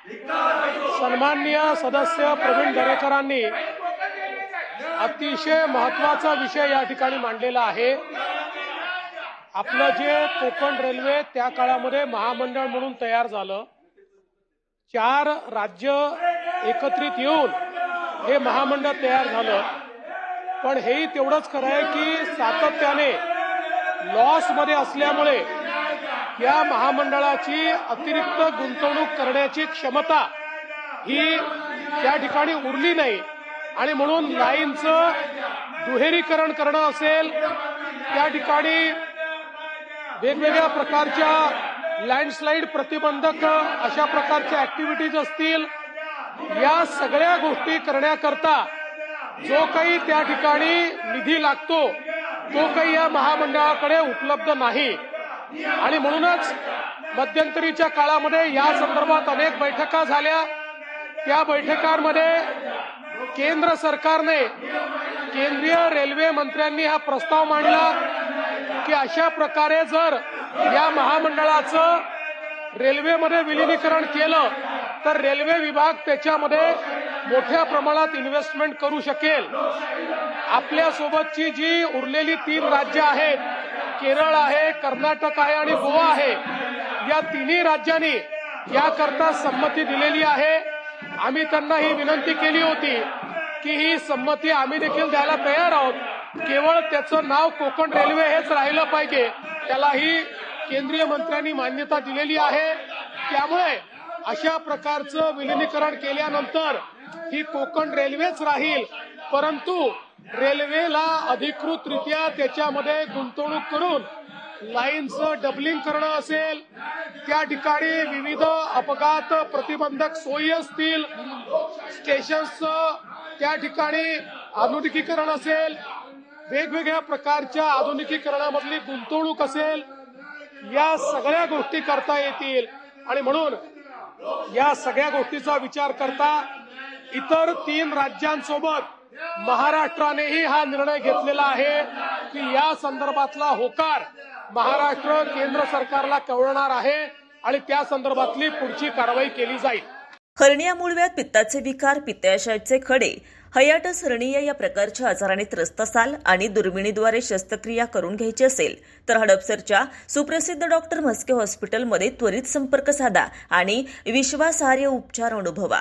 सन्माननीय सदस्य प्रवीण दरेकरांनी अतिशय महत्त्वाचा विषय या ठिकाणी मांडलेला आहे। आपलं जे कोकण रेल्वे त्या काळामध्ये महामंडळ म्हणून तयार झालं, 4 राज्य एकत्रित येऊन हे महामंडळ तयार झालं। पण हेही तेवढंच खरं आहे की सातत्याने लॉस मध्ये असल्यामुळे या महामंडळाची अतिरिक्त गुंतवणूक करण्याची क्षमता ही त्या ठिकाणी उरली नाही आणि म्हणून लाईनचं दुहेरीकरण करणं असेल, त्या ठिकाणी वेगवेगळ्या प्रकारच्या लँडस्लाइड प्रतिबंधक अशा प्रकारच्या ऍक्टिव्हिटीज असतील, या सगळ्या गोष्टी करण्याकरता जो काही त्या ठिकाणी निधी लागतो तो काही या महामंडळाकडे उपलब्ध नाही। आणि म्हणूनच मध्यंतरीच्या काळामध्ये या संदर्भात अनेक बैठका झाल्या। त्या बैठकांमध्ये केंद्र सरकारने केंद्रीय रेल्वे मंत्र्यांनी हा प्रस्ताव मांडला की अशा प्रकारे जर या महामंडळाचं रेल्वेमध्ये विलीनीकरण केलं तर रेल्वे विभाग त्याच्यामध्ये मोठ्या प्रमाणात इन्व्हेस्टमेंट करू शकेल। आपल्या सोबतची जी उरलेली 3 राज्य आहेत, केरळ आहे, कर्नाटक आहे आणि गोवा आहे, या तिन्ही राज्यांनी याकरता संमती दिलेली आहे। आम्ही त्यांना ही विनंती केली होती की ही संमती आम्ही देखील द्यायला तयार आहोत, केवळ त्याचं नाव कोकण रेल्वे हेच राहिलं पाहिजे, त्यालाही केंद्रीय मंत्र्यांनी मान्यता दिलेली आहे। त्यामुळे अशा प्रकारचं विलीनीकरण केल्यानंतर ही कोकण रेल्वेच राहील, परंतु रेल्वेला अधिकृतरित्या त्याच्यामध्ये गुंतवणूक करून लाईनचं डबलिंग करणं असेल, त्या ठिकाणी विविध अपघात प्रतिबंधक सोयी असतील, स्टेशन्सचं त्या ठिकाणी आधुनिकीकरण असेल, वेगवेगळ्या प्रकारच्या आधुनिकीकरणामधली गुंतवणूक असेल, या सगळ्या गोष्टी करता येतील। आणि म्हणून या सगळ्या गोष्टीचा विचार करता इतर 3 राज्यांसोबत महाराष्ट्रानेही हा निर्णय घेतलेला आहे की या संदर्भातला होकार महाराष्ट्र केंद्र सरकारला कळवणार आहे आणि त्या संदर्भातली पुढची कारवाई केली जाईल। हर्निया मूळव्याध, पित्ताचे विकार, पित्ताशयाचे खडे, हायटिस हर्निया या प्रकारच्या आजाराने त्रस्त असाल आणि दुर्बिणीद्वारे शस्त्रक्रिया करून घ्यायची असेल तर हडपसरच्या सुप्रसिद्ध डॉक्टर म्हस्के हॉस्पिटलमध्ये त्वरित संपर्क साधा आणि विश्वासार्ह उपचार अनुभवा।